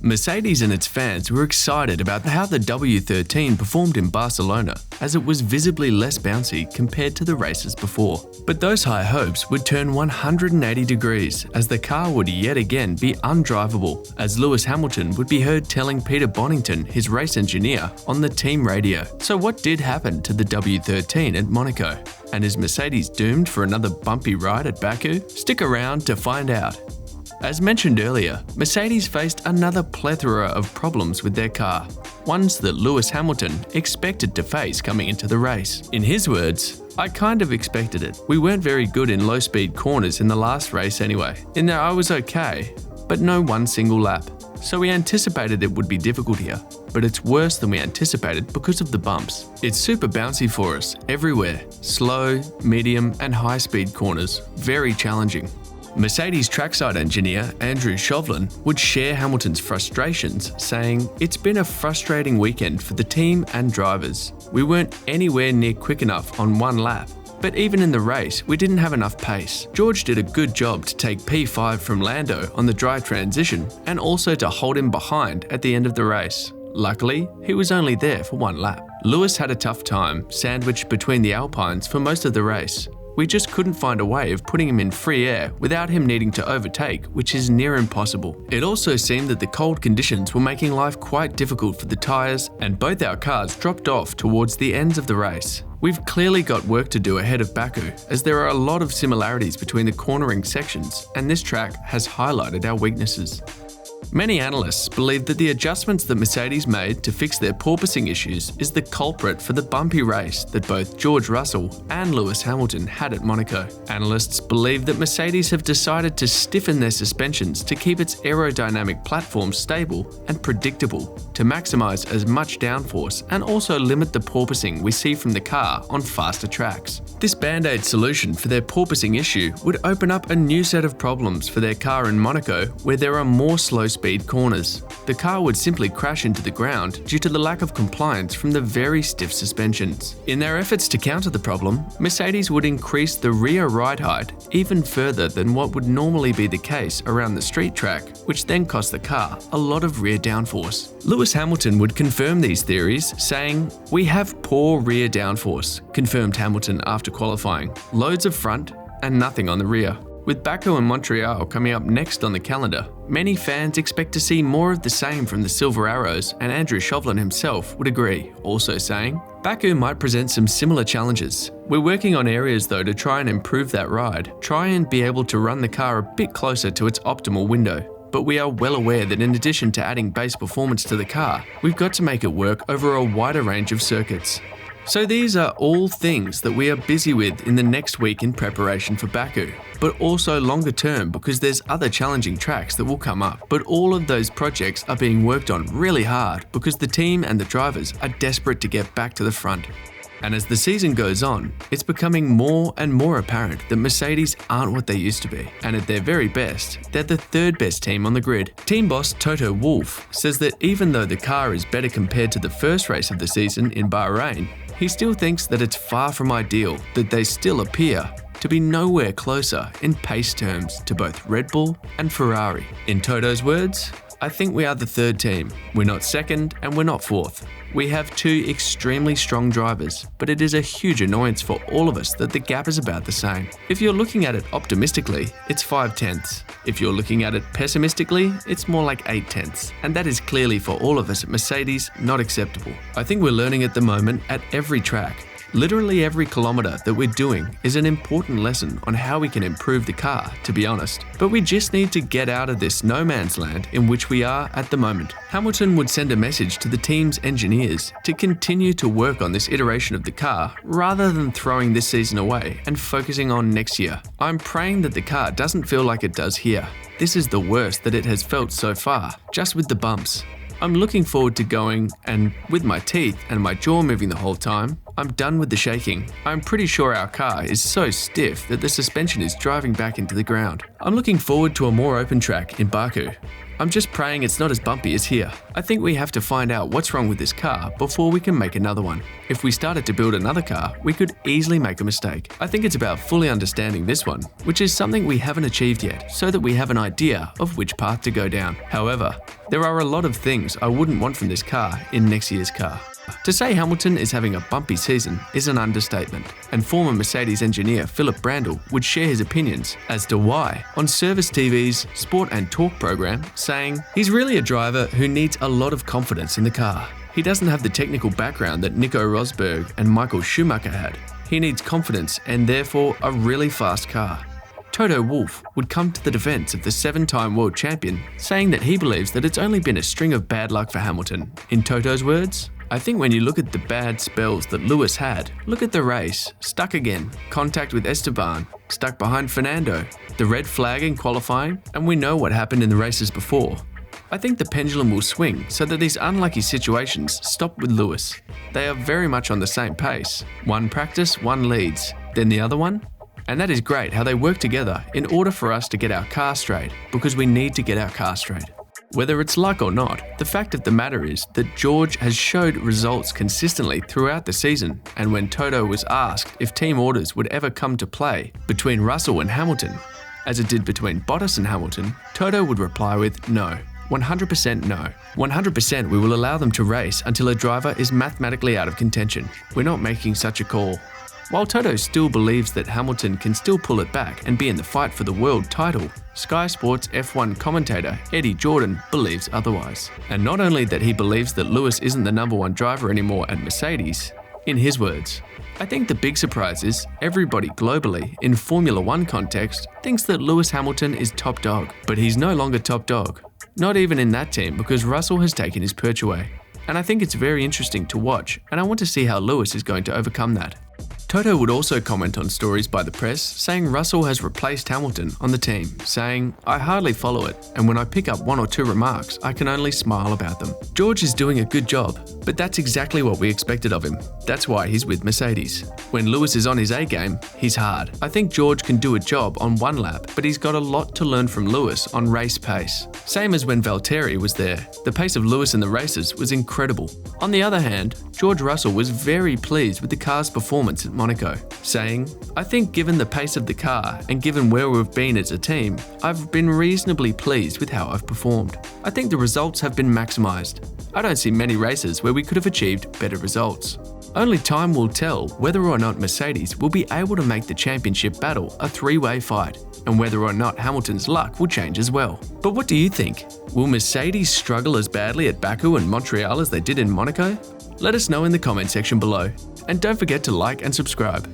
Mercedes and its fans were excited about how the W13 performed in Barcelona, as it was visibly less bouncy compared to the races before. But those high hopes would turn 180 degrees as the car would yet again be undrivable, as Lewis Hamilton would be heard telling Peter Bonington, his race engineer, on the team radio. So what did happen to the W13 at Monaco? And is Mercedes doomed for another bumpy ride at Baku? Stick around to find out. As mentioned earlier, Mercedes faced another plethora of problems with their car, ones that Lewis Hamilton expected to face coming into the race. In his words, "I kind of expected it. We weren't very good in low-speed corners in the last race anyway. In there I was okay, but no one single lap. So we anticipated it would be difficult here, but it's worse than we anticipated because of the bumps. It's super bouncy for us, everywhere. Slow, medium and high-speed corners, very challenging." Mercedes trackside engineer Andrew Chauvelin would share Hamilton's frustrations, saying, "It's been a frustrating weekend for the team and drivers. We weren't anywhere near quick enough on one lap. But even in the race, we didn't have enough pace. George did a good job to take P5 from Lando on the dry transition and also to hold him behind at the end of the race. Luckily, he was only there for one lap. Lewis had a tough time, sandwiched between the Alpines for most of the race. We just couldn't find a way of putting him in free air without him needing to overtake, which is near impossible. It also seemed that the cold conditions were making life quite difficult for the tyres, and both our cars dropped off towards the ends of the race. We've clearly got work to do ahead of Baku, as there are a lot of similarities between the cornering sections, and this track has highlighted our weaknesses." Many analysts believe that the adjustments that Mercedes made to fix their porpoising issues is the culprit for the bumpy race that both George Russell and Lewis Hamilton had at Monaco. Analysts believe that Mercedes have decided to stiffen their suspensions to keep its aerodynamic platform stable and predictable, to maximise as much downforce and also limit the porpoising we see from the car on faster tracks. This band-aid solution for their porpoising issue would open up a new set of problems for their car in Monaco, where there are more slow-speed corners. The car would simply crash into the ground due to the lack of compliance from the very stiff suspensions. In their efforts to counter the problem, Mercedes would increase the rear ride height even further than what would normally be the case around the street track, which then cost the car a lot of rear downforce. Lewis Hamilton would confirm these theories, saying, "We have poor rear downforce," confirmed Hamilton after qualifying. "Loads of front and nothing on the rear." With Baku and Montreal coming up next on the calendar, many fans expect to see more of the same from the Silver Arrows, and Andrew Chauvelin himself would agree, also saying, "Baku might present some similar challenges. We're working on areas though to try and improve that ride, try and be able to run the car a bit closer to its optimal window. But we are well aware that in addition to adding base performance to the car, we've got to make it work over a wider range of circuits." So these are all things that we are busy with in the next week in preparation for Baku, but also longer term because there's other challenging tracks that will come up. But all of those projects are being worked on really hard because the team and the drivers are desperate to get back to the front. And as the season goes on, it's becoming more and more apparent that Mercedes aren't what they used to be. And at their very best, they're the third best team on the grid. Team boss Toto Wolff says that even though the car is better compared to the first race of the season in Bahrain, he still thinks that it's far from ideal that they still appear to be nowhere closer in pace terms to both Red Bull and Ferrari. In Toto's words, "I think we are the third team. We're not second and we're not fourth. We have two extremely strong drivers, but it is a huge annoyance for all of us that the gap is about the same. If you're looking at it optimistically, it's 5/10. If you're looking at it pessimistically, it's more like 8/10. And that is clearly for all of us at Mercedes not acceptable. I think we're learning at the moment at every track. Literally every kilometre that we're doing is an important lesson on how we can improve the car, to be honest. But we just need to get out of this no man's land in which we are at the moment." Hamilton would send a message to the team's engineers to continue to work on this iteration of the car rather than throwing this season away and focusing on next year. "I'm praying that the car doesn't feel like it does here. This is the worst that it has felt so far, just with the bumps. I'm looking forward to going, and with my teeth and my jaw moving the whole time, I'm done with the shaking. I'm pretty sure our car is so stiff that the suspension is driving back into the ground. I'm looking forward to a more open track in Baku. I'm just praying it's not as bumpy as here. I think we have to find out what's wrong with this car before we can make another one. If we started to build another car, we could easily make a mistake. I think it's about fully understanding this one, which is something we haven't achieved yet, so that we have an idea of which path to go down. However, There are a lot of things I wouldn't want from this car in next year's car. To say Hamilton is having a bumpy season is an understatement, and former Mercedes engineer Philip Brandl would share his opinions as to why on Service TV's Sport and Talk program, saying, "He's really a driver who needs a lot of confidence in the car. He doesn't have the technical background that Nico Rosberg and Michael Schumacher had. He needs confidence and therefore a really fast car." Toto Wolff would come to the defense of the 7-time world champion, saying that he believes that it's only been a string of bad luck for Hamilton. In Toto's words, "I think when you look at the bad spells that Lewis had, look at the race, stuck again, contact with Esteban, stuck behind Fernando, the red flag in qualifying, and we know what happened in the races before. I think the pendulum will swing so that these unlucky situations stop with Lewis. They are very much on the same pace. One practice, one leads, then the other one. And that is great how they work together in order for us to get our car straight, because we need to get our car straight." Whether it's luck or not, the fact of the matter is that George has showed results consistently throughout the season, and when Toto was asked if team orders would ever come to play between Russell and Hamilton, as it did between Bottas and Hamilton, Toto would reply with no. 100% no. 100% we will allow them to race until a driver is mathematically out of contention. We're not making such a call. While Toto still believes that Hamilton can still pull it back and be in the fight for the world title, Sky Sports F1 commentator Eddie Jordan believes otherwise. And not only that he believes that Lewis isn't the #1 driver anymore at Mercedes, in his words, "I think the big surprise is everybody globally in Formula 1 context thinks that Lewis Hamilton is top dog, but he's no longer top dog. Not even in that team because Russell has taken his perch away. And I think it's very interesting to watch, and I want to see how Lewis is going to overcome that." Toto would also comment on stories by the press saying Russell has replaced Hamilton on the team, saying, "I hardly follow it, and when I pick up one or two remarks, I can only smile about them. George is doing a good job, but that's exactly what we expected of him. That's why he's with Mercedes. When Lewis is on his A game, he's hard. I think George can do a job on one lap, but he's got a lot to learn from Lewis on race pace. Same as when Valtteri was there. The pace of Lewis in the races was incredible." On the other hand, George Russell was very pleased with the car's performance at Monaco, saying, "I think given the pace of the car and given where we've been as a team, I've been reasonably pleased with how I've performed. I think the results have been maximised. I don't see many races where we could have achieved better results. Only time will tell whether or not Mercedes will be able to make the championship battle a three-way fight, and whether or not Hamilton's luck will change as well. But what do you think? Will Mercedes struggle as badly at Baku and Montreal as they did in Monaco? Let us know in the comment section below. And don't forget to like and subscribe.